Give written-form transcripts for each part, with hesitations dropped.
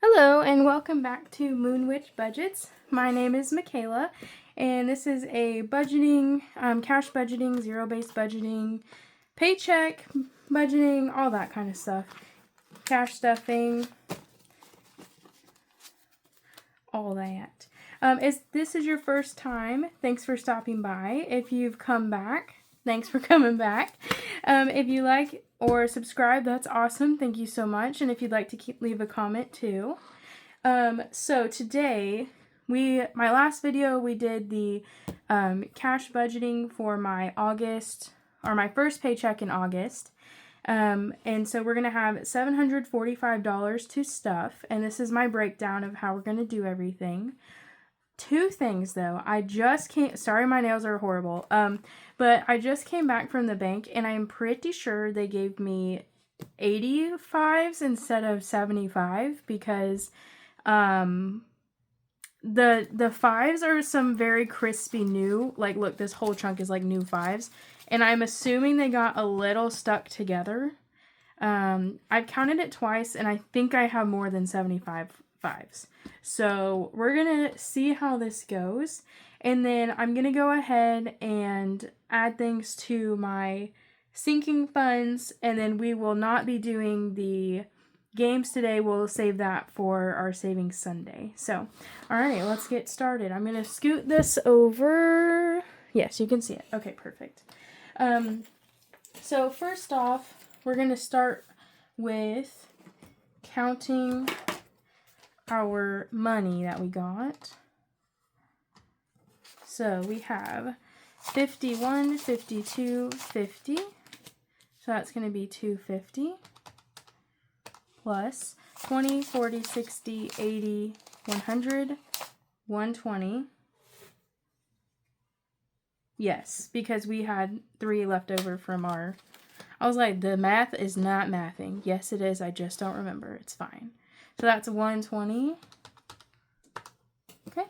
Hello and welcome back to Moon Witch Budgets. My name is Michaela and this is a budgeting, cash budgeting, zero-based budgeting, paycheck budgeting, all that kind of stuff. Cash stuffing, all that. If this is your first time, thanks for stopping by. If you've come back, thanks for coming back. If you like or subscribe, that's awesome. Thank you so much. And if you'd like to leave a comment too. So today, my last video, we did the cash budgeting for my August, or my first paycheck in August. And so we're going to have $745 to stuff. And this is my breakdown of how we're going to do everything. Two things though. Sorry, my nails are horrible. But I just came back from the bank and I'm pretty sure they gave me 85s instead of 75 because the fives are some very crispy new, like look, this whole chunk is like new fives, and I'm assuming they got a little stuck together. I've counted it twice and I think I have more than 75 fives. So we're gonna see how this goes, and then I'm gonna go ahead and add things to my sinking funds, and then we will not be doing the games today. We'll save that for our Savings Sunday. So, alright, let's get started. I'm gonna scoot this over. Yes, you can see it. Okay, perfect. So first off, we're gonna start with counting our money that we got. So we have 51, 52, 50. So that's going to be 250 plus 20, 40, 60, 80, 100, 120. Yes, because we had 3 left over from our... I was like, the math is not mathing. Yes, it is. I just don't remember. It's fine. So that's 120. Okay.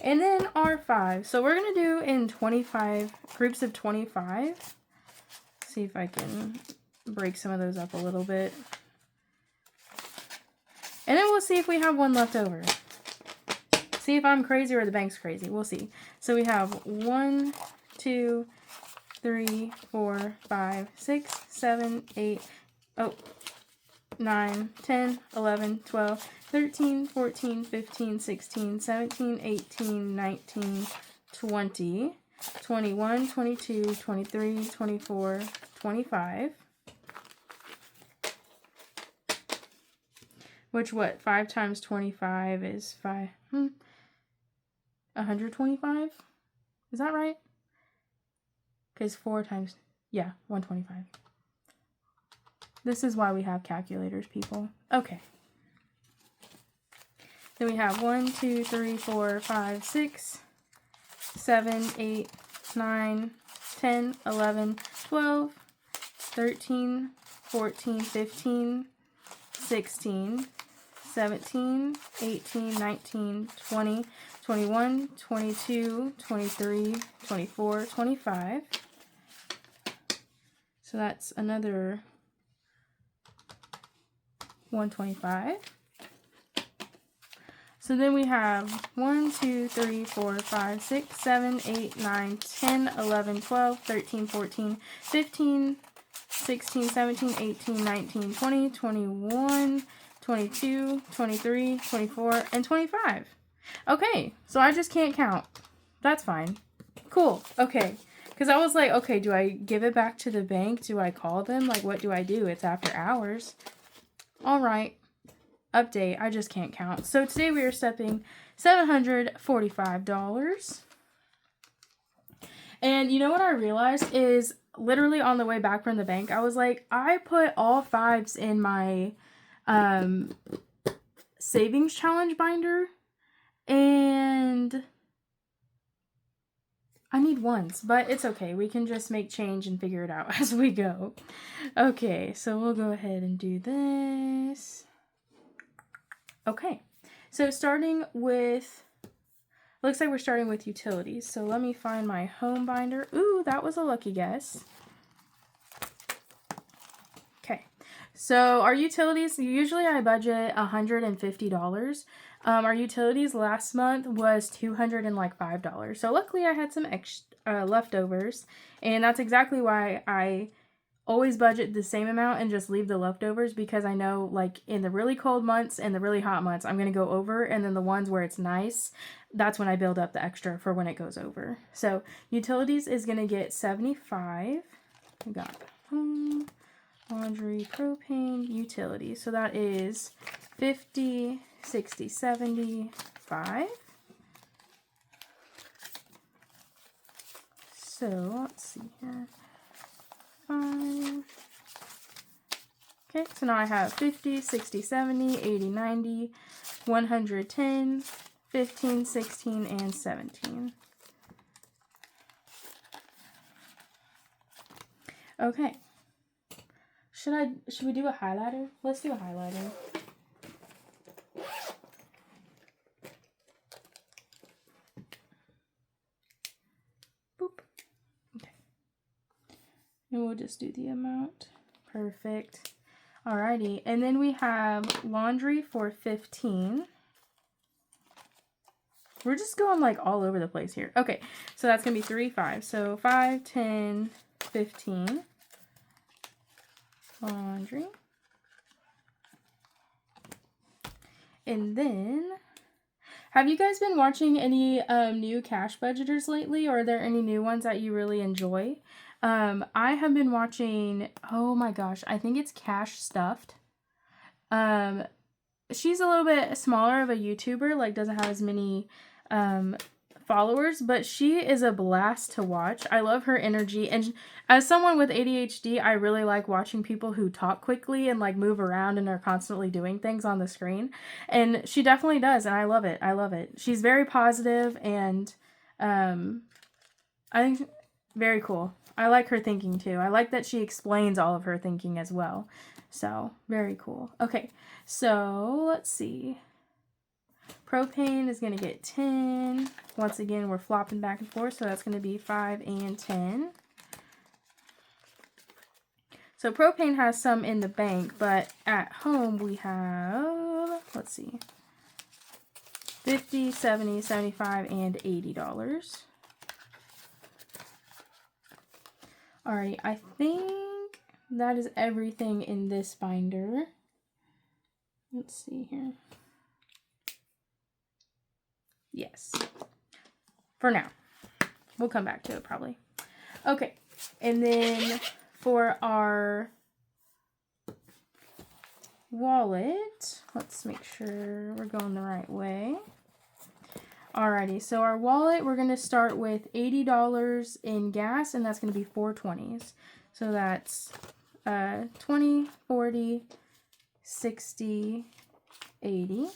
And then our 5. So we're going to do in 25 groups of 25. See if I can break some of those up a little bit. And then we'll see if we have one left over. See if I'm crazy or the bank's crazy. We'll see. So we have 1, 2, 3, 4, 5, 6, 7, 8. 9, 10, 11, 12, 13, 14, 15, 16, 17, 18, 19, 20, 21, 22, 23, 24, 25. Which, 5 times 25 is 125? Is that right? Because 4 times, 125. This is why we have calculators, people. Okay. Then we have 1, 2, 3, 4, 5, 6, 7, 8, 9, 10, 11, 12, 13, 14, 15, 16, 17, 18, 19, 20, 21, 22, 23, 24, 25. So that's another 125. So then we have 1, 2, 3, 4, 5, 6, 7, 8, 9, 10, 11, 12, 13, 14, 15, 16, 17, 18, 19, 20, 21, 22, 23, 24, and 25. Okay, so I just can't count. That's fine. Cool. Okay. Because I was like, okay, do I give it back to the bank? Do I call them? Like, what do I do? It's after hours. Alright, update, I just can't count. So today we are stepping $745. And you know what I realized is literally on the way back from the bank, I was like, I put all 5s in my savings challenge binder, and I need 1s, but it's okay. We can just make change and figure it out as we go. Okay, so we'll go ahead and do this. Okay, so starting with, looks like we're starting with utilities. So let me find my home binder. Ooh, that was a lucky guess. Okay, So our utilities, usually I budget $150. Our utilities last month was $205. So luckily I had some extra leftovers, and that's exactly why I always budget the same amount and just leave the leftovers, because I know like in the really cold months and the really hot months I'm going to go over, and then the ones where it's nice, that's when I build up the extra for when it goes over. So utilities is going to get 75. We got home, laundry, propane, utilities. So that is 50, 60, 75. So let's see here. 5. Okay, so now I have 50, 60, 70, 80, 90, 110, 15, 16, and 17. Okay. Should we do a highlighter? Let's do a highlighter. Boop. Okay. And we'll just do the amount. Perfect. Alrighty. And then we have laundry for 15. We're just going like all over the place here. Okay. So that's going to be 3, 5. So 5, 10, 15. Laundry. And then, have you guys been watching any new cash budgeters lately, or are there any new ones that you really enjoy? I have been watching, oh my gosh, I think it's Cash Stuffed. She's a little bit smaller of a YouTuber, like doesn't have as many followers, but she is a blast to watch. I love her energy, and as someone with ADHD, I really like watching people who talk quickly and like move around and are constantly doing things on the screen, and she definitely does, and I love it. I love it. She's very positive, and I think very cool. I like her thinking too. I like that she explains all of her thinking as well. So very cool. Okay, so let's see. Propane is going to get 10. Once again, we're flopping back and forth, so that's going to be 5 and 10. So propane has some in the bank, but at home we have, let's see, 50, 70, 75, and $80. Alright, I think that is everything in this binder. Let's see here. Yes. For now. We'll come back to it probably. Okay. And then for our wallet, let's make sure we're going the right way. Alrighty. So our wallet, we're going to start with $80 in gas, and that's going to be 4 20s. So that's 20, 40, 60, 80.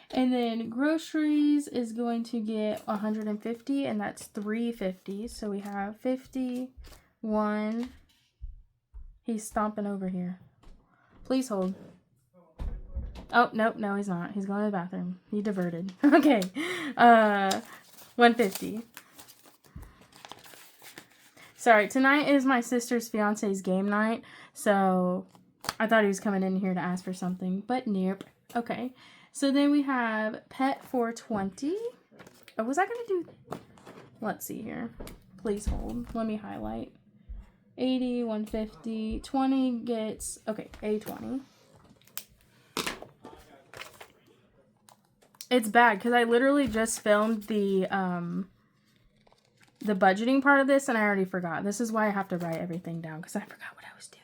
And then groceries is going to get 150, and that's 350. So we have 50, 1. He's stomping over here. Please hold. Oh, nope, no, he's not. He's going to the bathroom. He diverted. Okay. 150. Sorry, tonight is my sister's fiance's game night, so I thought he was coming in here to ask for something, but nope. Okay. So then we have pet for 20. Oh, was I going to do... Let's see here. Please hold. Let me highlight. 80, 150, 20 gets... Okay, A20. It's bad because I literally just filmed the budgeting part of this and I already forgot. This is why I have to write everything down because I forgot what I was doing.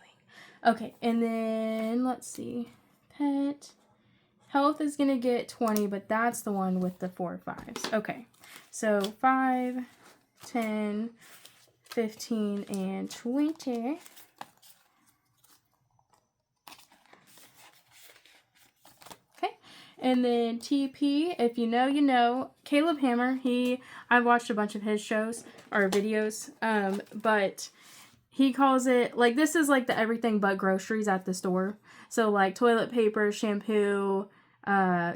Okay, and then let's see. Pet... Health is going to get 20, but that's the one with the 4 5s. Okay, so 5, 10, 15, and 20. Okay, and then TP, if you know, you know. Caleb Hammer, I've watched a bunch of his shows, or videos, but he calls it, like, this is like the everything but groceries at the store. So, like, toilet paper, shampoo,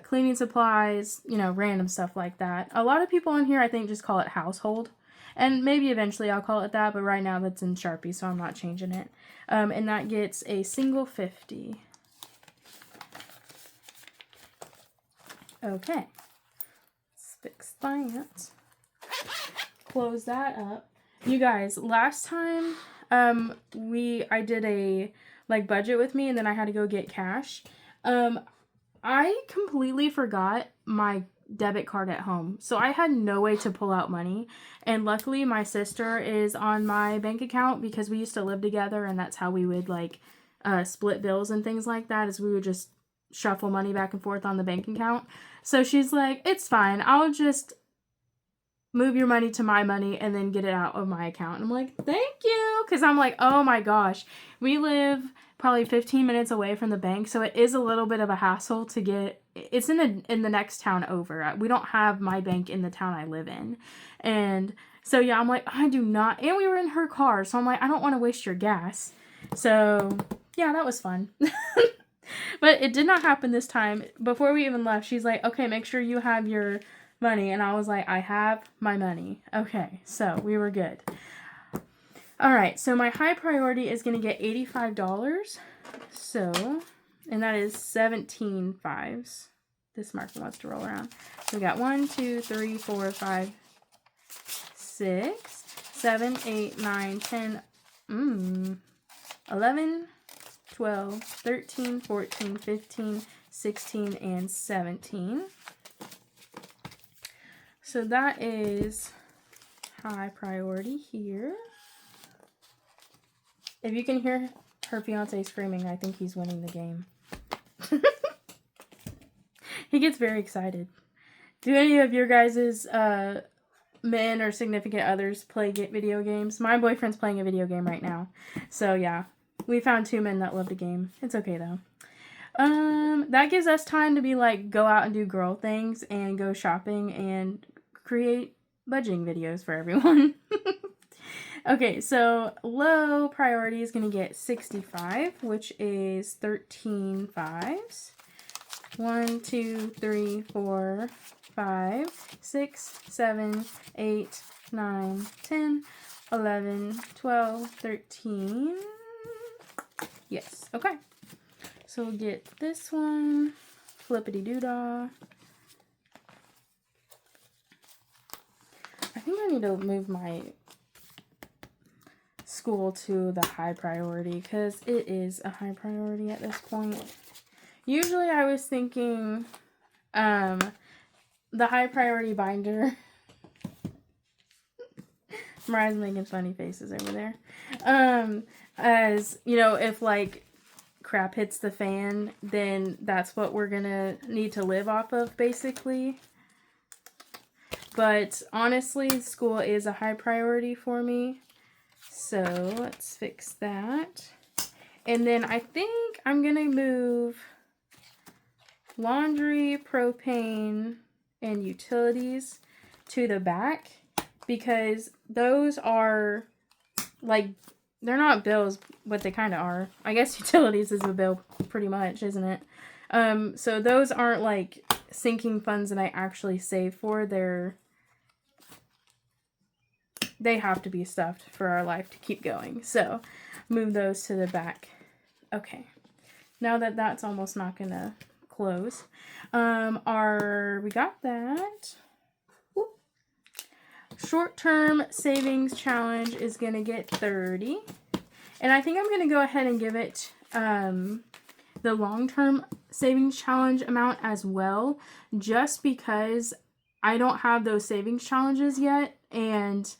cleaning supplies, you know, random stuff like that. A lot of people on here, I think, just call it household. And maybe eventually I'll call it that, but right now that's in Sharpie, so I'm not changing it. And that gets a single 50. Okay. Let's fix that. Close that up. You guys, last time I did a budget with me, and then I had to go get cash. I completely forgot my debit card at home, so I had no way to pull out money. And luckily my sister is on my bank account because we used to live together, and that's how we would split bills and things like that, is we would just shuffle money back and forth on the bank account. So she's like, it's fine, I'll just move your money to my money and then get it out of my account. And I'm like, thank you, because I'm like, oh my gosh, we live probably 15 minutes away from the bank, so it is a little bit of a hassle to get. It's in the next town over. We don't have my bank in the town I live in. And so yeah, I'm like, I do not. And we were in her car, so I'm like, I don't want to waste your gas. So yeah, that was fun. But it did not happen this time. Before we even left, she's like, okay, make sure you have your money. And I was like, I have my money. Okay, so we were good. All right, so my high priority is going to get $85. So, and that is 17 fives. This marker wants to roll around. So we got 1, 2, 3, 4, 5, 6, 7, 8, 9, 10, 11, 12, 13, 14, 15, 16, and 17. So that is high priority here. If you can hear her fiance screaming, I think he's winning the game. He gets very excited. Do any of your guys' men or significant others play video games? My boyfriend's playing a video game right now. So yeah, we found 2 men that love the game. It's okay though. That gives us time to go out and do girl things and go shopping and create budgeting videos for everyone. Okay, so low priority is going to get 65, which is 13 fives. 1, 2, 3, 4, 5, 6, 7, 8, 9, 10, 11, 12, 13. Yes, okay. So we'll get this one. Flippity-doo-dah. I think I need to move my school to the high priority because it is a high priority at this point. Usually I was thinking the high priority binder. Mariah's making funny faces over there. As, if crap hits the fan, then that's what we're gonna need to live off of basically. But honestly, school is a high priority for me. So let's fix that. And then I think I'm going to move laundry, propane, and utilities to the back. Because those are, they're not bills, but they kind of are. I guess utilities is a bill pretty much, isn't it? So those aren't sinking funds that I actually save for. They have to be stuffed for our life to keep going. So, move those to the back. Okay. Now that that's almost not going to close. We got that. Whoop. Short-term savings challenge is going to get 30. And I think I'm going to go ahead and give it the long-term savings challenge amount as well. Just because I don't have those savings challenges yet. And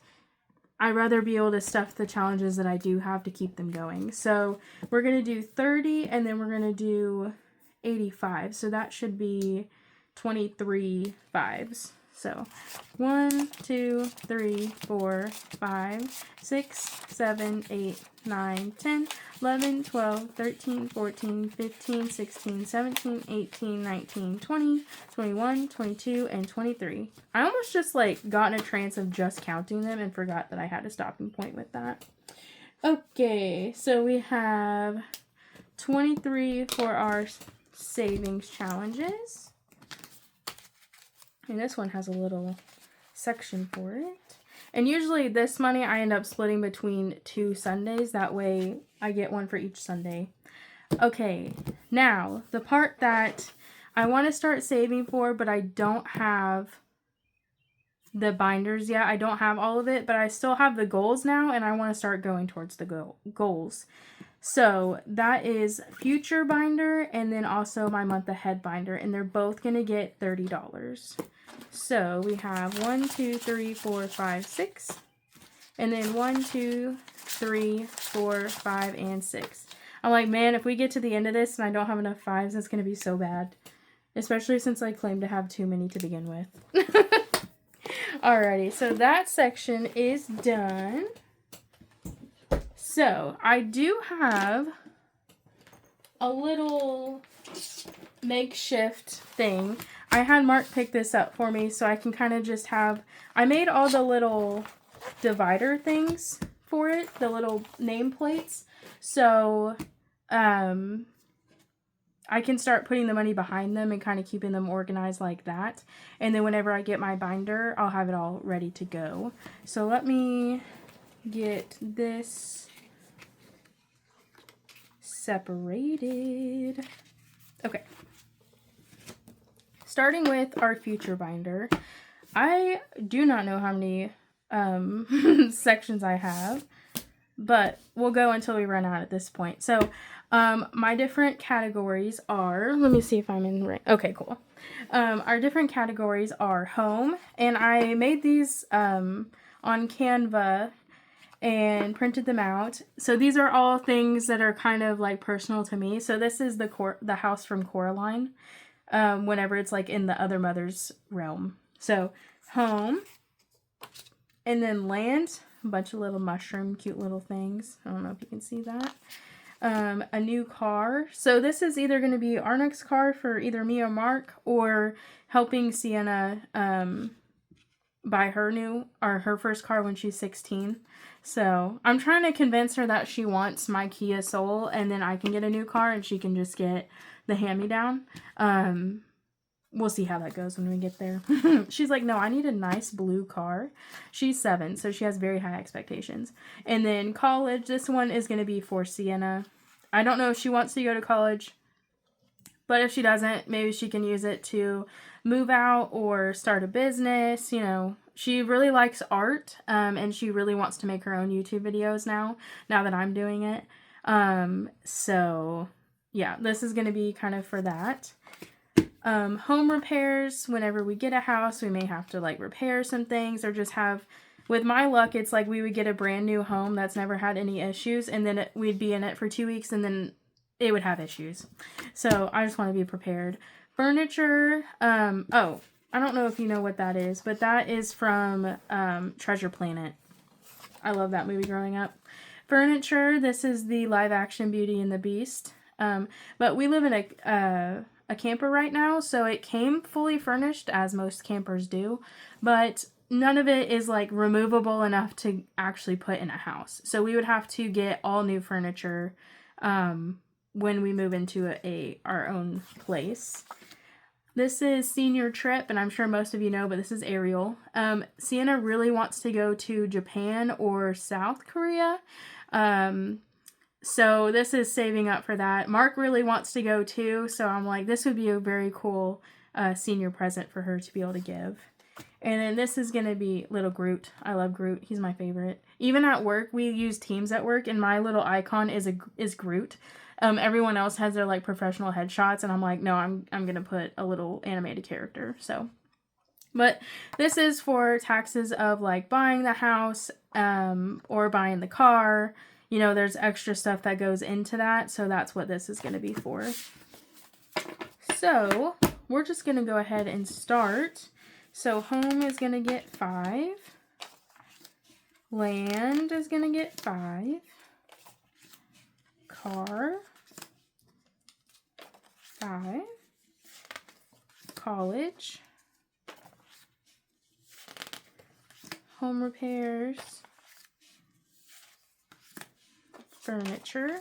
I'd rather be able to stuff the challenges that I do have to keep them going. So we're going to do 30 and then we're going to do 85. So that should be 23 fives. So 1, 2, 3, 4, 5, 6, 7, 8, 9, 10, 11, 12, 13, 14, 15, 16, 17, 18, 19, 20, 21, 22, and 23. I almost just got in a trance of just counting them and forgot that I had a stopping point with that. Okay, so we have 23 for our savings challenges. And this one has a little section for it. And usually this money I end up splitting between 2 Sundays. That way I get one for each Sunday. Okay, now the part that I want to start saving for, but I don't have the binders yet. I don't have all of it, but I still have the goals now, and I want to start going towards the goals. So that is future binder and then also my month ahead binder, and they're both going to get $30. So we have 1, 2, 3, 4, 5, 6, and then 1, 2, 3, 4, 5, and 6. I'm like, man, if we get to the end of this and I don't have enough 5s, it's going to be so bad. Especially since I claim to have too many to begin with. Alrighty, so that section is done. So, I do have a little makeshift thing. I had Mark pick this up for me so I can kind of just have... I made all the little divider things for it, the little nameplates. So, I can start putting the money behind them and kind of keeping them organized like that. And then whenever I get my binder, I'll have it all ready to go. So let me get this separated. Okay. Starting with our future binder. I do not know how many sections I have, but we'll go until we run out at this point. So, my different categories are, let me see if I'm in right. Okay, cool. Our different categories are home, and I made these on Canva and printed them out. So these are all things that are kind of like personal to me. So this is the house from Coraline, whenever it's like in the other mother's realm. So home, and then land, a bunch of little mushroom, cute little things. I don't know if you can see that. A new car. So this is either going to be our next car for either me or Mark, or helping Sienna buy her first car when she's 16. So I'm trying to convince her that she wants my Kia Soul, and then I can get a new car and she can just get the hand-me-down. We'll see how that goes when we get there. She's like, no, I need a nice blue car. She's 7, so she has very high expectations. And then college, this one is going to be for Sienna. I don't know if she wants to go to college, but if she doesn't, maybe she can use it to move out or start a business. You know, she really likes art, and she really wants to make her own YouTube videos now that I'm doing it. So, yeah, this is going to be kind of for that. Home repairs. Whenever we get a house, we may have to like repair some things, or just have, with my luck, it's like we would get a brand new home that's never had any issues, and then we'd be in it for 2 weeks, and then it would have issues. So I just want to be prepared. Furniture. Oh, I don't know if you know what that is, but that is from Treasure Planet. I love that movie growing up. Furniture. This is the live action Beauty and the Beast. But we live in a camper right now, so it came fully furnished, as most campers do, but none of it is like removable enough to actually put in a house. So we would have to get all new furniture when we move into our own place. This is senior trip, and I'm sure most of you know, but this is Ariel. Sienna really wants to go to Japan or South Korea. So this is saving up for that. Mark really wants to go too, so I'm like, this would be a very cool senior present for her to be able to give. And then this is going to be little Groot. I love Groot. He's my favorite. Even at work, we use Teams at work, and my little icon is Groot. Everyone else has their like professional headshots, and I'm like, no, I'm going to put a little animated character. So, but this is for taxes of like buying the house or buying the car. You know, there's extra stuff that goes into that, so that's what this is going to be for. So, we're just going to go ahead and start. So, home is going to get 5. Land is going to get 5. Car, 5. College. Home repairs. Furniture,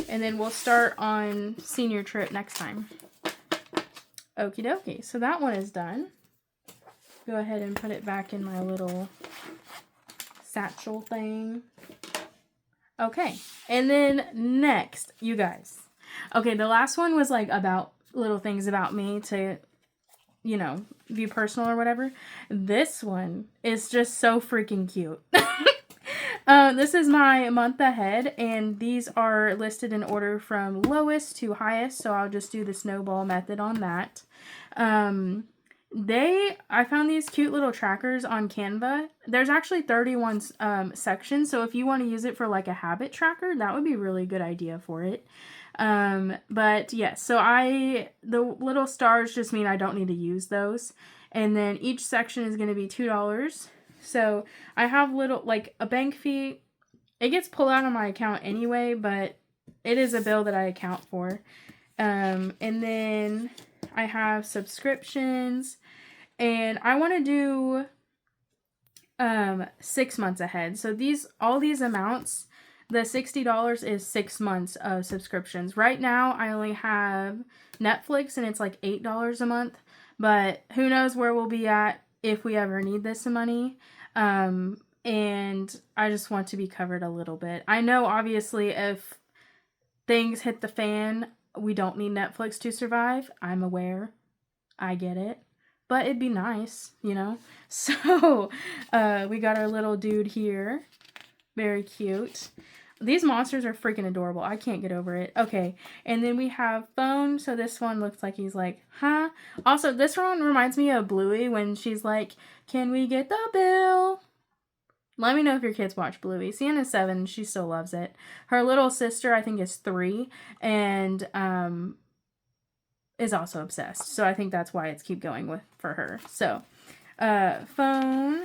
and then we'll start on senior trip next time. Okie dokie, so that one is done. Go ahead and put it back in my little satchel thing. Okay, and then next, you guys. Okay, the last one was like about little things about me to, you know, be personal or whatever. This one is just so freaking cute. This is my month ahead, and these are listed in order from lowest to highest, so I'll just do the snowball method on that. I found these cute little trackers on Canva. There's actually 31 sections, so if you want to use it for like a habit tracker, that would be a really good idea for it. But yes, so the little stars just mean I don't need to use those. And then each section is going to be $2. So I have like a bank fee. It gets pulled out of my account anyway, but it is a bill that I account for. And then I have subscriptions, and I want to do 6 months ahead. So all these amounts, the $60 is 6 months of subscriptions. Right now, I only have Netflix, and it's like $8 a month. But who knows where we'll be at if we ever need this money. And I just want to be covered a little bit. I know, obviously, if things hit the fan, we don't need Netflix to survive. I'm aware. I get it. But it'd be nice, you know? So, we got our little dude here. Very cute. These monsters are freaking adorable. I can't get over it. Okay, and then we have phone. So this one looks like he's like, huh? Also, this one reminds me of Bluey when she's like, can we get the bill? Let me know if your kids watch Bluey. Sienna's 7. She still loves it. Her little sister, I think, is 3. And is also obsessed. So I think that's why it's keep going for her. So, phone.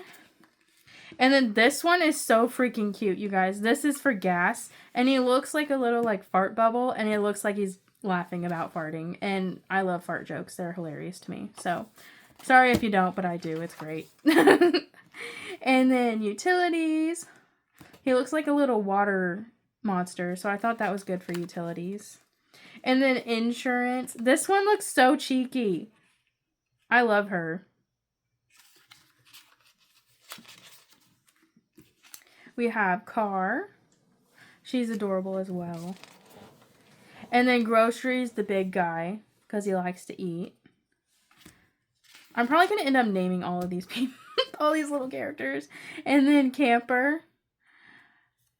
And then this one is so freaking cute, you guys. This is for gas. And he looks like a little like fart bubble. And it looks like he's laughing about farting. And I love fart jokes. They're hilarious to me. So, sorry if you don't, but I do. It's great. And then utilities. He looks like a little water monster. So I thought that was good for utilities. And then insurance. This one looks so cheeky. I love her. We have car. She's adorable as well. And then groceries, the big guy, because he likes to eat. I'm probably going to end up naming all of these people, all these little characters. And then camper.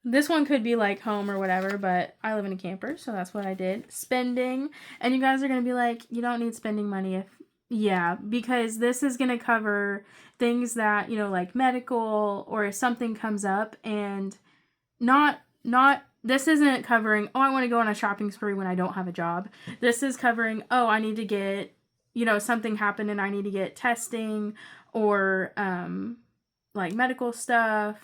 This one could be like home or whatever, but I live in a camper, so that's what I did. Spending. And you guys are going to be like, you don't need spending money if... Yeah, because this is going to cover things that, you know, like medical, or if something comes up, and this isn't covering, oh, I want to go on a shopping spree when I don't have a job. This is covering, oh, I need to get, you know, something happened and I need to get testing, or like medical stuff.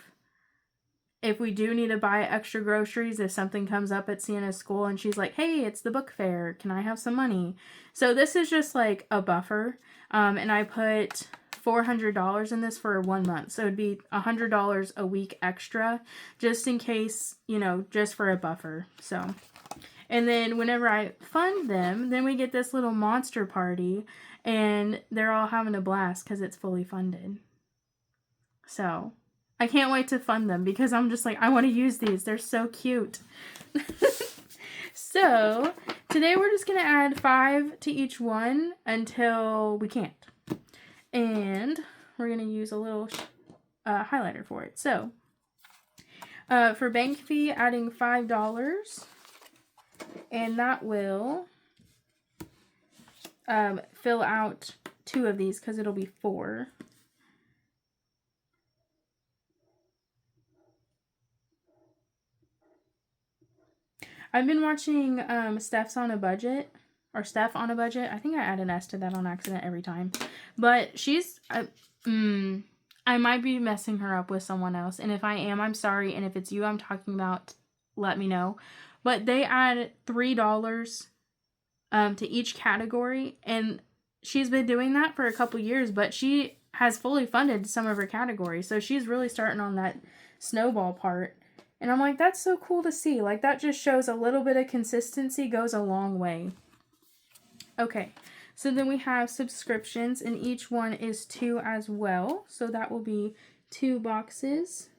If we do need to buy extra groceries, if something comes up at Sienna's school and she's like, hey, it's the book fair, can I have some money? So this is just like a buffer. And I put $400 in this for 1 month. So it'd be $100 a week extra, just in case, you know, just for a buffer. So, and then whenever I fund them, then we get this little monster party, and they're all having a blast because it's fully funded. So I can't wait to fund them because I'm just like, I want to use these. They're so cute. So today we're just going to add 5 to each one until we can't. And we're going to use a little highlighter for it. So for bank fee, adding $5. And that will fill out 2 of these because it'll be 4. I've been watching Steph on a Budget. I think I add an S to that on accident every time. But she's... I might be messing her up with someone else. And if I am, I'm sorry. And if it's you I'm talking about, let me know. But they add $3 to each category. And she's been doing that for a couple years. But she has fully funded some of her categories. So she's really starting on that snowball part. And I'm like, that's so cool to see. Like, that just shows a little bit of consistency goes a long way. Okay, so then we have subscriptions, and each one is 2 as well. So that will be 2 boxes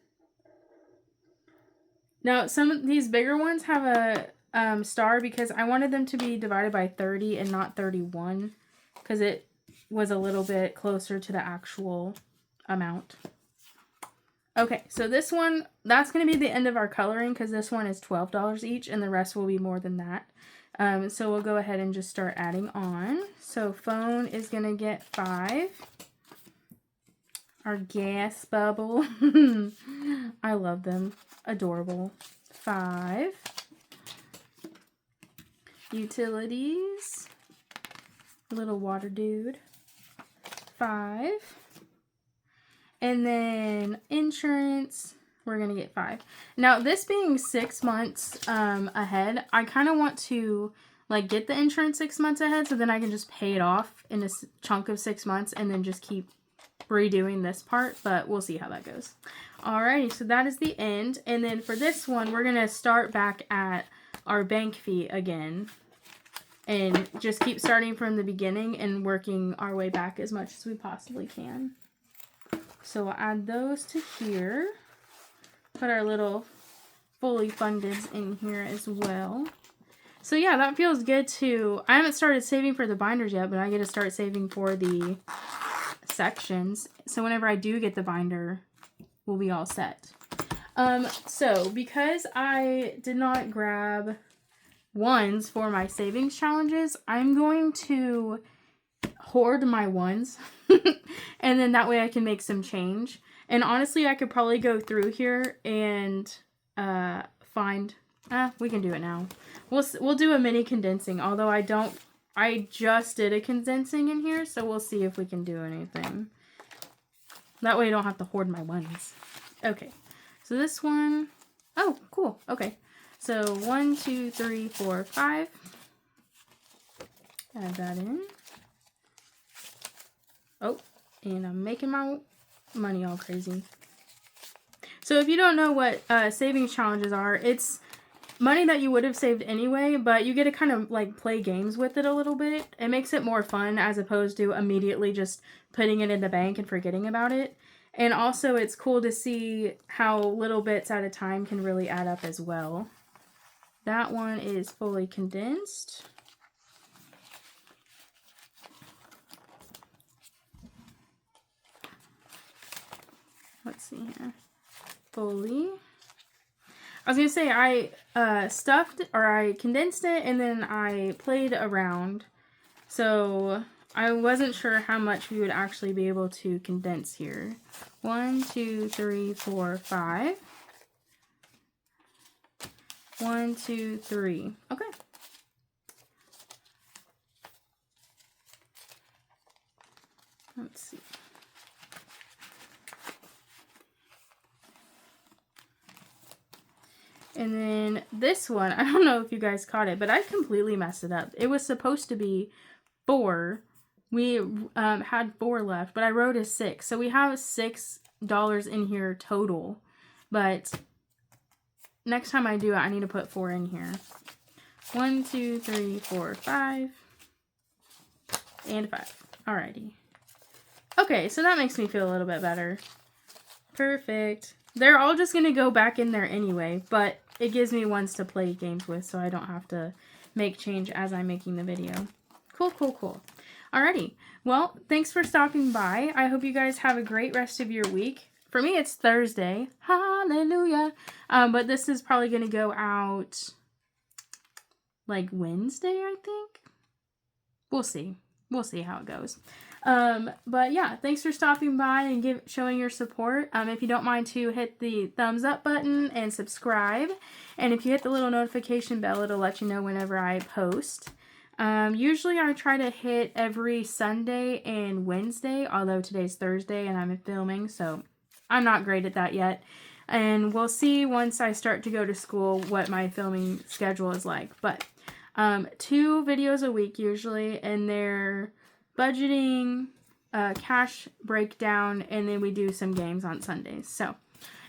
Now, some of these bigger ones have a star because I wanted them to be divided by 30 and not 31 because it was a little bit closer to the actual amount. Okay, so this one, that's going to be the end of our coloring because this one is $12 each and the rest will be more than that. So we'll go ahead and just start adding on. So phone is going to get 5. Our gas bubble, I love them, adorable, 5. Utilities, little water dude, 5. And then insurance, we're going to get 5. Now, this being 6 months ahead, I kind of want to like get the insurance 6 months ahead so then I can just pay it off in a chunk of 6 months and then just keep redoing this part, but we'll see how that goes. Alrighty, so that is the end. And then for this one, we're going to start back at our bank fee again and just keep starting from the beginning and working our way back as much as we possibly can. So we'll add those to here. Put our little fully funded in here as well. So yeah, that feels good too. I haven't started saving for the binders yet, but I get to start saving for the sections. So whenever I do get the binder, we'll be all set. So because I did not grab ones for my savings challenges, I'm going to hoard my ones and then that way I can make some change. And honestly, I could probably go through here and find, we can do it now. We'll do a mini condensing, although I just did a condensing in here, so we'll see if we can do anything. That way I don't have to hoard my ones. Okay, so this one, oh, cool, okay. So 1, 2, 3, 4, 5. Add that in. Oh, and I'm making my money all crazy. So if you don't know what savings challenges are, it's money that you would have saved anyway, but you get to kind of like play games with it a little bit. It makes it more fun as opposed to immediately just putting it in the bank and forgetting about it. And also it's cool to see how little bits at a time can really add up as well. That one is fully condensed. Let's see here. Fully. I was going to say I stuffed or I condensed it and then I played around. So I wasn't sure how much we would actually be able to condense here. 1, 2, 3, 4, 5. 1, 2, 3. Okay. Let's see. And then this one, I don't know if you guys caught it, but I completely messed it up. It was supposed to be 4. We had 4 left, but I wrote a 6. So we have $6 in here total. But next time I do it, I need to put 4 in here. 1, 2, 3, 4, 5. And 5. Alrighty. Okay, so that makes me feel a little bit better. Perfect. They're all just going to go back in there anyway, but it gives me ones to play games with so I don't have to make change as I'm making the video. Cool, cool, cool. Alrighty. Well, thanks for stopping by. I hope you guys have a great rest of your week. For me, it's Thursday. Hallelujah. But this is probably going to go out like Wednesday, I think. We'll see. We'll see how it goes. But yeah, thanks for stopping by and showing your support. If you don't mind to hit the thumbs up button and subscribe. And if you hit the little notification bell, it'll let you know whenever I post. Usually I try to hit every Sunday and Wednesday, although today's Thursday and I'm filming, so I'm not great at that yet. And we'll see once I start to go to school what my filming schedule is like. But 2 videos a week usually, and they're budgeting, cash breakdown, and then we do some games on Sundays. So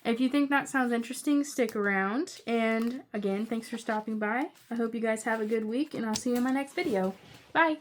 if you think that sounds interesting, stick around. And again, thanks for stopping by. I hope you guys have a good week, and I'll see you in my next video. Bye!